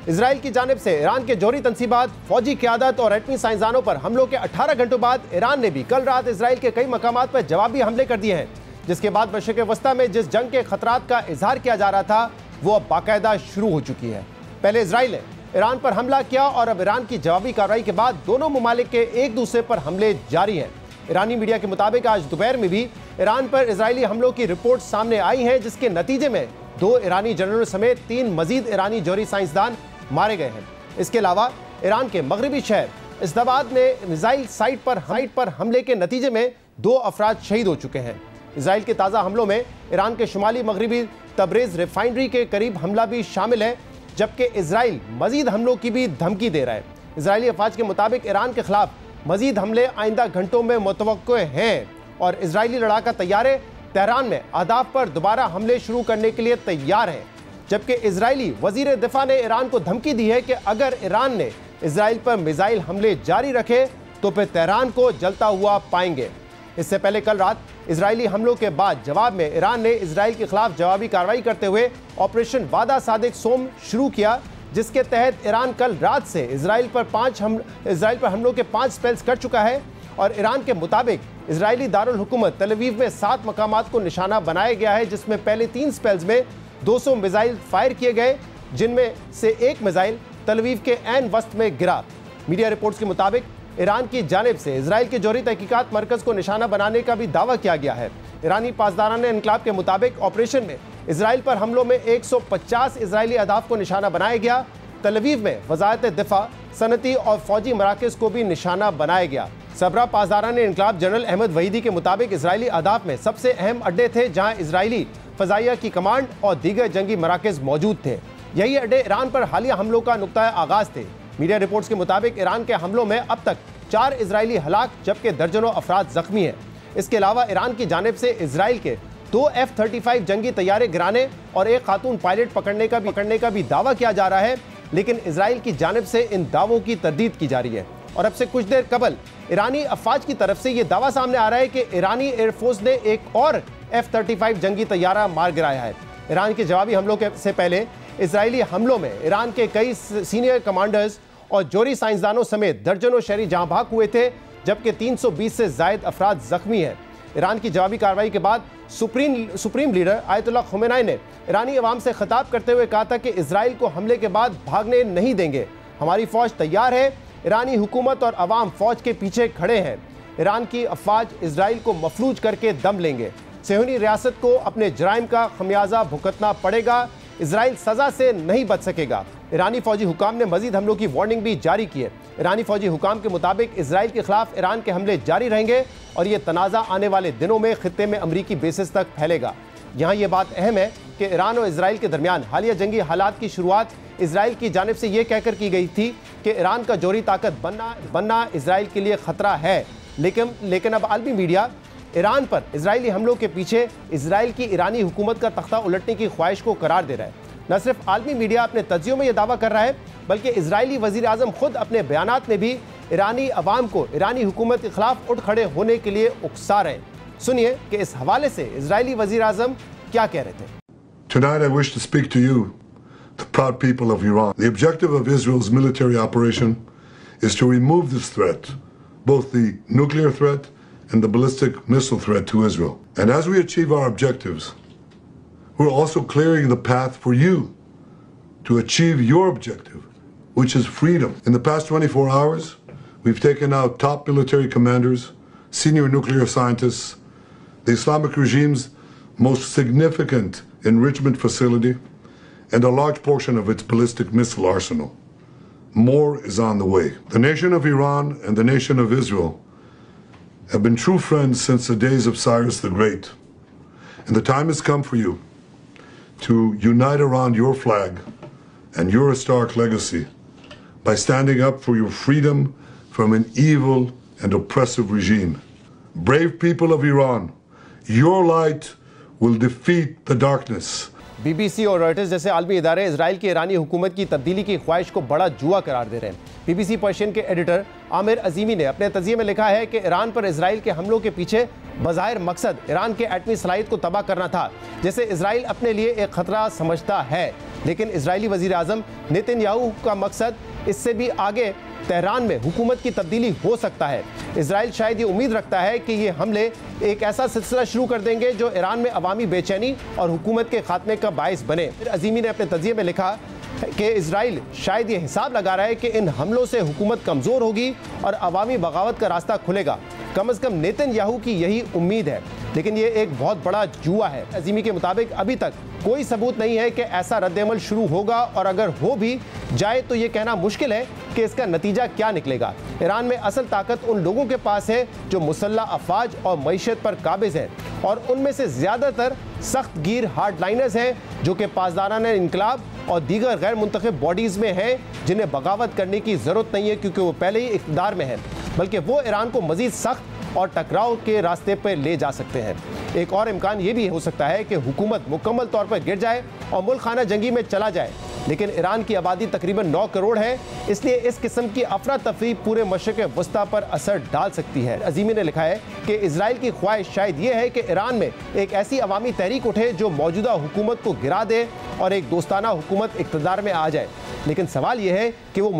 Israel की जानिब से ईरान के जौहरी तंसीबात, फौजी क़यादत और एटमी साइंसदानों पर हमलों के 18 घंटों बाद ईरान ने भी कल रात इजराइल के कई मकामात पर जवाबी हमले कर दिए हैं, जिसके बाद मशरिक़ वस्ता में जिस जंग के खतरात का इजहार किया जा रहा था वो अब बाकायदा शुरू हो चुकी है। पहले इजराइल ने ईरान पर हमला किया और अब ईरान की जवाबी कार्रवाई के बाद दोनों ममालिक के एक दूसरे पर हमले जारी हैं। ईरानी मीडिया के मुताबिक आज दोपहर में भी ईरान पर इजरायली हमलों की रिपोर्ट सामने आई है, जिसके नतीजे में 2 ईरानी जनरलों समेत 3 मजीद ईरानी जौहरी साइंसदान मारे गए हैं। इसके अलावा ईरान के मगरबी शहर इस्लामाबाद में मिसाइल साइट पर हमले के नतीजे में 2 अफराद शहीद हो चुके हैं। इजराइल के ताज़ा हमलों में ईरान के शुमाली मगरबी तबरेज़ रिफाइनरी के करीब हमला भी शामिल है, जबकि इजराइल मजीद हमलों की भी धमकी दे रहा है। इजरायली अफवाज के मुताबिक ईरान के खिलाफ मजीद हमले आइंदा घंटों में मुतवक्को हैं और इजरायली लड़ाका तैयारे तेहरान में अहदाफ पर दोबारा हमले शुरू करने के लिए तैयार हैं। जबकि इजरायली वजीर दिफा ने ईरान को धमकी दी है कि अगर ईरान ने इजराइल पर मिसाइल हमले जारी रखे तो फिर तेहरान को जलता हुआ पाएंगे। इससे पहले कल रात इजरायली हमलों के बाद जवाब में ईरान ने इजराइल के खिलाफ जवाबी कार्रवाई करते हुए ऑपरेशन वादा सादिक सोम शुरू किया, जिसके तहत ईरान कल रात से इजराइल पर हमलों के 5 स्पेल्स कर चुका है। और ईरान के मुताबिक इजरायली दारुल हुकूमत तल अवीव में 7 मकामात को निशाना बनाया गया है, जिसमें पहले 3 स्पेल्स में 200 मिसाइल फायर किए गए, जिनमें से एक मिसाइल तल अवीव के ऐन वस्त में गिरा। मीडिया रिपोर्ट्स के मुताबिक ईरान की जानिब से इजराइल के जौहरी तहकीकात मरकज़ को निशाना बनाने का भी दावा किया गया है। ईरानी पासदारान इनकलाब के मुताबिक ऑपरेशन में इजराइल पर हमलों में 150 इजरायली अहदाफ को निशाना बनाया गया। तल अवीव में वजारत दिफा, सनती और फौजी मराकज़ को भी निशाना बनाया गया। सबरा पासदारान इनकलाब जनरल अहमद वहीदी के मुताबिक इजरायली अहदाफ में सबसे अहम अड्डे थे जहाँ इजरायली फ़ज़ाइया की कमांड और दीगर जंगी मराकज़ मौजूद थे। यही अड्डे ईरान पर हालिया हमलों का नुक्ता आगाज़ थे। मीडिया रिपोर्ट्स के मुताबिक ईरान के हमलों में अब तक 4 इजरायली हलाक जबकि दर्जनों अफराद जख्मी हैं। इसके अलावा ईरान की जानिब से इजराइल के 2 F-35 जंगी तैयारे गिराने और एक खातून पायलट पकड़ने का भी दावा किया जा रहा है, लेकिन इजराइल की जानिब से इन दावों की तरदीद की जा रही है। और अब से कुछ देर कबल ईरानी अफवाज की तरफ से यह दावा सामने आ रहा है कि ईरानी एयरफोर्स ने एक और F-35 जंगी तैयारा मार गिराया है। ईरान के जवाबी हमलों से पहले इजरायली हमलों में ईरान के कई सीनियर कमांडर्स और जौहरी साइंसदानों समेत दर्जनों शहरी जहां भाग हुए थे, जबकि 320 से जायद अफराद जख्मी हैं। ईरान की जवाबी कार्रवाई के बाद सुप्रीम लीडर आयतुल्लाह खुमैनी ने ईरानी अवाम से खिताब करते हुए कहा था कि इजराइल को हमले के बाद भागने नहीं देंगे, हमारी फौज तैयार है, ईरानी हुकूमत और अवाम फौज के पीछे खड़े हैं। ईरान की अफवाज इजराइल को मफलूज करके दम लेंगे। सेहूनी रियासत को अपने जराइम का खमियाजा भुगतना पड़ेगा, इजराइल सजा से नहीं बच सकेगा। ईरानी फौजी हुकाम ने मजीद हमलों की वार्निंग भी जारी की है। ईरानी फौजी हुकाम के मुताबिक इजराइल के खिलाफ ईरान के हमले जारी रहेंगे और ये तनाज़ा आने वाले दिनों में खित्ते में अमरीकी बेसिस तक फैलेगा। यहाँ ये बात अहम है कि ईरान और इजराइल के दरमियान हालिया जंगी हालात की शुरुआत इजराइल की जानिब से ये कहकर की गई थी कि ईरान का जौहरी ताकत बनना इजराइल के लिए खतरा है, लेकिन अब आलमी मीडिया ईरान पर इजरायली हमलों के पीछे इजराइल की ईरानी हुकूमत का तख्ता उलटने की ख्वाहिश को करार दे रहा है। न सिर्फ आलमी मीडिया अपने तज्जियों में यह दावा कर रहा है, बल्कि इजरायली वजीर आज़म खुद अपने बयानात में भी ईरानी अवाम को ईरानी हुकूमत के खिलाफ उठ खड़े होने के लिए उकसा रहे हैं। सुनिए कि इस हवाले से इजरायली वजीर आज़म क्या कह रहे थे। Tonight I wish to speak to you, the proud people of Iran. The objective of Israel's military operation is to remove this threat, both the nuclear threat and the ballistic missile threat to Israel. And as we achieve our objectives, we're also clearing the path for you to achieve your objective, which is freedom. In the past 24 hours, we've taken out top military commanders, senior nuclear scientists, the Islamic regime's most significant enrichment facility, and a large portion of its ballistic missile arsenal. More is on the way. The nation of Iran and the nation of Israel have been true friends since the days of Cyrus the Great. And the time has come for you to unite around your flag and your historic legacy by standing up for your freedom from an evil and oppressive regime. Brave people of Iran, your light will defeat the darkness. BBC और Reuters जैसे आलमी इदारे Israel की ईरानी हुकूमत की तब्दीली की ख्वाहिश को बड़ा जुआ करार दे रहे हैं। बीबीसी पर्शियन के एडिटर आमिर अजीमी ने अपने तज़किरे में लिखा है कि ईरान पर इजराइल के हमलों के पीछे बज़ाहिर मकसद ईरान के एटमी सलाहियत को तबाह करना था, जिसे इजराइल अपने लिए एक खतरा समझता है। लेकिन इजरायली वज़ीर आज़म नेतन्याहू का मकसद इससे भी आगे तेहरान में हुकूमत की तब्दीली हो सकता है। इजराइल शायद ये उम्मीद रखता है कि ये हमले एक ऐसा सिलसिला शुरू कर देंगे जो ईरान में अवामी बेचैनी और हुकूमत के खात्मे का बायस बने। अजीमी ने अपने तज़किरे में लिखा कि इजराइल शायद ये हिसाब लगा रहा है कि इन हमलों से हुकूमत कमज़ोर होगी और अवामी बगावत का रास्ता खुलेगा। कम अज़ कम नेतन्याहू की यही उम्मीद है, लेकिन ये एक बहुत बड़ा जुआ है। अजीमी के मुताबिक अभी तक कोई सबूत नहीं है कि ऐसा रद्द-ए-अमल शुरू होगा, और अगर हो भी जाए तो ये कहना मुश्किल है कि इसका नतीजा क्या निकलेगा। ईरान में असल ताकत उन लोगों के पास है जो मुसल्लह अफवाज और मईशत पर काबिज हैं, और उनमें से ज़्यादातर सख्त गिर हार्डलाइनर्स हैं जो कि पासदाराना इनकलाब और दीगर गैर मुंतखब बॉडीज़ में हैं, जिन्हें बगावत करने की ज़रूरत नहीं है क्योंकि वो पहले ही इक़्तिदार में हैं, बल्कि वो ईरान को मज़ीद सख्त और टकराव के रास्ते पर ले जा सकते हैं। एक और इम्कान ये भी हो सकता है कि हुकूमत मुकम्मल तौर पर गिर जाए और मुल्क खाना जंगी में चला जाए, लेकिन ईरान की आबादी तकरीबन 9 करोड़ है, इसलिए इस किस्म की अफरा तफरी पूरे मशरिक़ वस्ता पर असर डाल सकती है। अजीमी ने लिखा है कि इजराइल की ख्वाहिश शायद ये है कि ईरान में एक ऐसी अवामी तहरीक उठे जो मौजूदा हुकूमत को गिरा दे और एक दोस्ताना हुकूमत इक़्तिदार में आ जाए। लेकिन सवाल यह है कि वो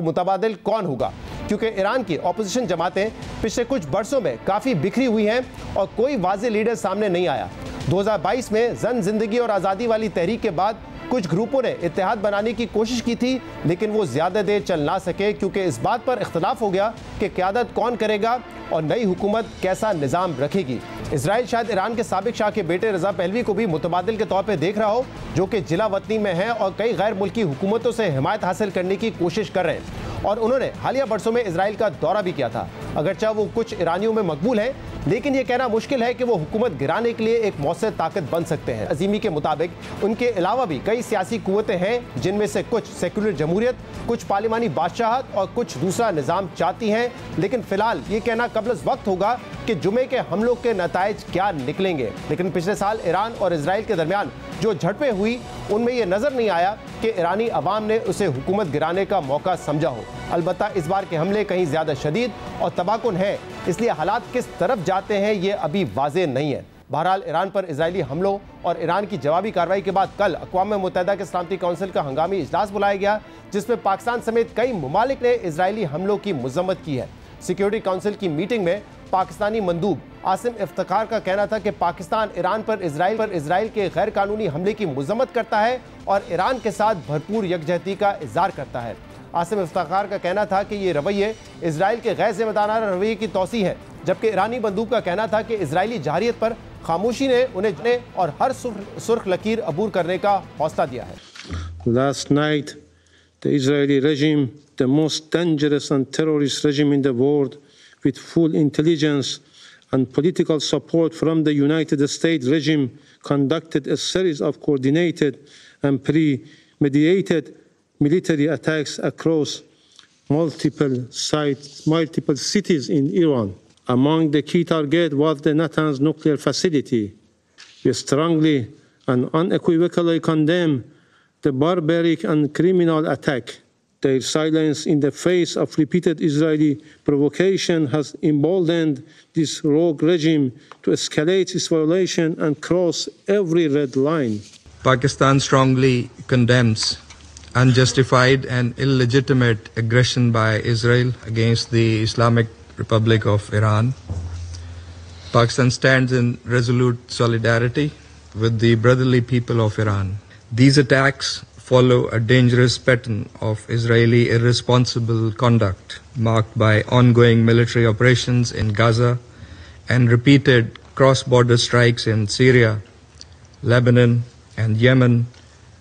मुतबादिल कौन होगा, क्योंकि ईरान की अपोजिशन जमातें पिछले कुछ बरसों में काफ़ी बिखरी हुई हैं और कोई वाज़ेह लीडर सामने नहीं आया। 2022 में जन जिंदगी और आज़ादी वाली तहरीक के बाद कुछ ग्रुपों ने इत्तेहाद बनाने की कोशिश की थी, लेकिन वो ज़्यादा देर चल ना सके क्योंकि इस बात पर इख्तलाफ हो गया कि क़यादत कौन करेगा और नई हुकूमत कैसा निज़ाम रखेगी। इजराइल शायद ईरान के साबिक शाह के बेटे रज़ा पहलवी को भी मुतबादिल के तौर पर देख रहा हो, जो कि जिला वतनी में हैं और कई गैर मुल्की हुकूमतों से हिमायत हासिल करने की कोशिश कर रहे हैं, और उन्होंने हालिया बरसों में इजराइल का दौरा भी किया था। अगरचे वो कुछ ईरानियों में मकबूल है, लेकिन ये कहना मुश्किल है कि वो हुकूमत गिराने के लिए एक मौसर ताकत बन सकते हैं। अजीमी के मुताबिक उनके अलावा भी कई सियासी कुव्वतें हैं, जिनमें से कुछ सेकुलर जमहूरियत, कुछ पार्लिमानी बादशाहत और कुछ दूसरा निज़ाम चाहती हैं। लेकिन फिलहाल ये कहना कबल वक्त होगा कि जुमे के हमलों के नताइज क्या निकलेंगे। लेकिन पिछले साल ईरान और इजराइल के दरमियान जो झड़पें हुई, उनमें यह नज़र नहीं आया कि ईरानी अवाम ने उसे हुकूमत गिराने का मौका समझा हो। अलबत्ता इस बार के हमले कहीं ज़्यादा शदीद और तबाहकुन हैं, इसलिए हालात किस तरफ जाते हैं ये अभी वाज़ेह नहीं है। बहरहाल ईरान पर इजरायली हमलों और ईरान की जवाबी कार्रवाई के बाद कल अक़वाम मुत्तहिदा के सलामती कौंसिल का हंगामी इजलास बुलाया गया, जिसमें पाकिस्तान समेत कई ममालिक ने इजरायली हमलों की मज़म्मत की है। सिक्योरिटी काउंसिल की मीटिंग में पाकिस्तानी मंदूब आसिम इफ्तिखार का कहना था कि पाकिस्तान ईरान पर इजराइल के गैर कानूनी हमले की मज़म्मत करता है और ईरान के साथ भरपूर यकजहती का इज़हार करता है। आसिम इफ्तिखार का कहना था कि ये रवैये इजराइल के गैर ज़िम्मेदाराना रवैये की तौसीह है, जबकि ईरानी मंदूब का कहना था कि इजरायली जहारियत पर खामोशी ने उन्हें और हर सुर्ख लकीर अबूर करने का हौसला दिया है। Last night, the Israeli regime, the most dangerous and terrorist regime in the world, with full intelligence and political support from the United States regime, conducted a series of coordinated and premeditated military attacks across multiple cities in Iran. Among the key targets was the Natanz nuclear facility. We strongly and unequivocally condemn the barbaric and criminal attack. Their silence in the face of repeated Israeli provocation has emboldened this rogue regime to escalate its violation and cross every red line. Pakistan strongly condemns unjustified and illegitimate aggression by Israel against the Islamic Republic of Iran. Pakistan stands in resolute solidarity with the brotherly people of Iran. These attacks follow a dangerous pattern of Israeli irresponsible conduct marked by ongoing military operations in Gaza and repeated cross-border strikes in Syria, Lebanon, and Yemen,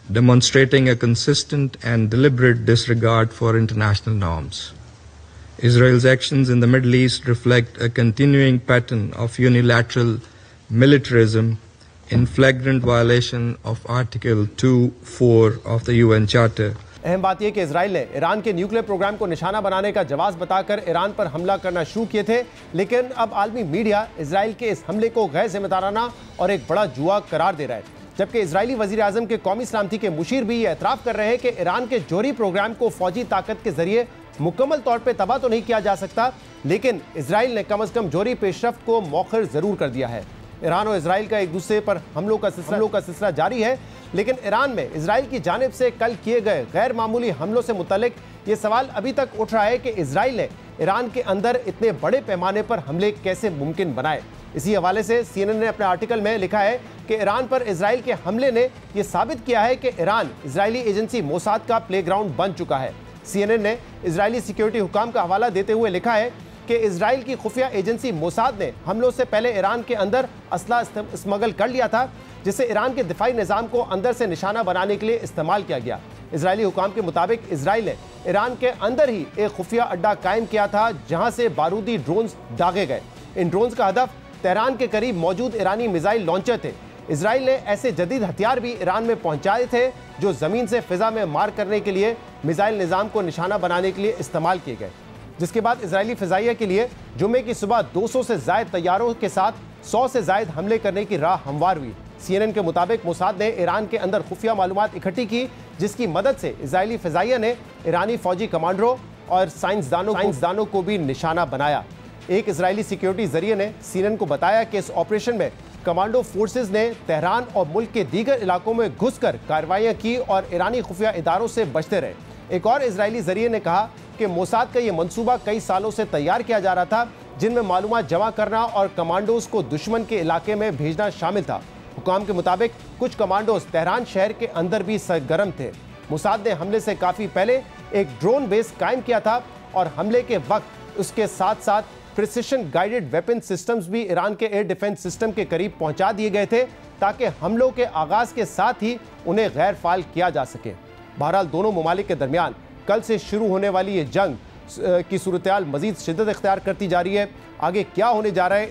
demonstrating a consistent and deliberate disregard for international norms. Israel's actions in the Middle East reflect a continuing pattern of unilateral militarism in flagrant violation of Article 2(4) of the UN Charter. अहम बात यह कि Israel ने Iran के nuclear programme को निशाना बनाने का जवाब बताकर ईरान पर हमला करना शुरू किए थे, लेकिन अब आलमी मीडिया इजराइल के इस हमले को गैर जिम्मेदाराना और एक बड़ा जुआ करार दे रहा है। जबकि इजरायली वजीर आजम के कौमी सलामती के मुशीर भी ये एतराफ़ कर रहे हैं कि ईरान के जौहरी प्रोग्राम को फौजी ताकत के जरिए मुकम्मल तौर पर तबाह तो नहीं किया जा सकता, लेकिन इसराइल ने कम अज़ कम जौहरी पेशरफ्त को मौखर ज़रूर कर दिया है। ईरान और इसराइल का एक दूसरे पर हमलों का सिलसिला जारी है, लेकिन ईरान में इसराइल की जानिब से कल किए गए गैर मामूली हमलों से मुतल्लिक ये सवाल अभी तक उठ रहा है कि इसराइल ने ईरान के अंदर इतने बड़े पैमाने पर हमले कैसे मुमकिन बनाए। इसी हवाले से CNN ने अपने आर्टिकल में लिखा है कि ईरान पर इसराइल के हमले ने यह साबित किया है कि ईरान इजरायली एजेंसी मोसाद का प्लेग्राउंड बन चुका है। CNN ने इजरायली सिक्योरिटी हुकाम का हवाला देते हुए लिखा है कि इजराइल की खुफिया एजेंसी मोसाद ने हमलों से पहले ईरान के अंदर असला स्मगल कर लिया था, जिसे ईरान के दिफाई निज़ाम को अंदर से निशाना बनाने के लिए इस्तेमाल किया गया। इजरायली हुकाम के मुताबिक इसराइल ने ईरान के अंदर ही एक खुफिया अड्डा कायम किया था, जहां से बारूदी ड्रोन्स दागे गए। इन ड्रोन्स का हदफ तेहरान के करीब मौजूद ईरानी मिसाइल लॉन्चर थे। इसराइल ने ऐसे जदीद हथियार भी ईरान में पहुंचाए थे जो ज़मीन से फ़िज़ा में मार करने के लिए मिसाइल निज़ाम को निशाना बनाने के लिए इस्तेमाल किए गए, जिसके बाद इजरायली फ़िज़ाइया के लिए जुम्मे की सुबह 200 से ज़ायद तैयारों के साथ 100 से ज़ायद हमले करने की राह हमवार हुई। CNN के मुताबिक मोसाद ने ईरान के अंदर खुफिया मालूमात इकट्ठी की, जिसकी मदद से इजरायली फ़िज़ाइया ने ईरानी फ़ौजी कमांडरों और साइंसदानों को भी निशाना बनाया। एक इजरायली सिक्योरिटी जरिए ने CNN को बताया कि इस ऑपरेशन में कमांडो फोर्सेस ने तेहरान और मुल्क के दीगर इलाकों में घुसकर कार्रवाइयाँ की और ईरानी खुफिया इदारों से बचते रहे। एक और इजरायली जरिए ने कहा कि मोसाद का ये मंसूबा कई सालों से तैयार किया जा रहा था, जिनमें मालूमात जमा करना और कमांडोज को दुश्मन के इलाके में भेजना शामिल था। हुकाम के मुताबिक कुछ कमांडोज तेहरान शहर के अंदर भी सरगर्म थे। मोसाद ने हमले से काफ़ी पहले एक ड्रोन बेस कायम किया था और हमले के वक्त उसके साथ साथ प्रिसिशन गाइडेड वेपन सिस्टम्स भी ईरान के एयर डिफेंस सिस्टम के करीब पहुंचा दिए गए थे, ताकि हमलों के आगाज़ के साथ ही उन्हें गैर फाल किया जा सके। बहरहाल दोनों ममालिक के दरमियान कल से शुरू होने वाली ये जंग की सूरत हाल मज़ीद शिद्दत इख्तियार करती जा रही है। आगे क्या होने जा रहा है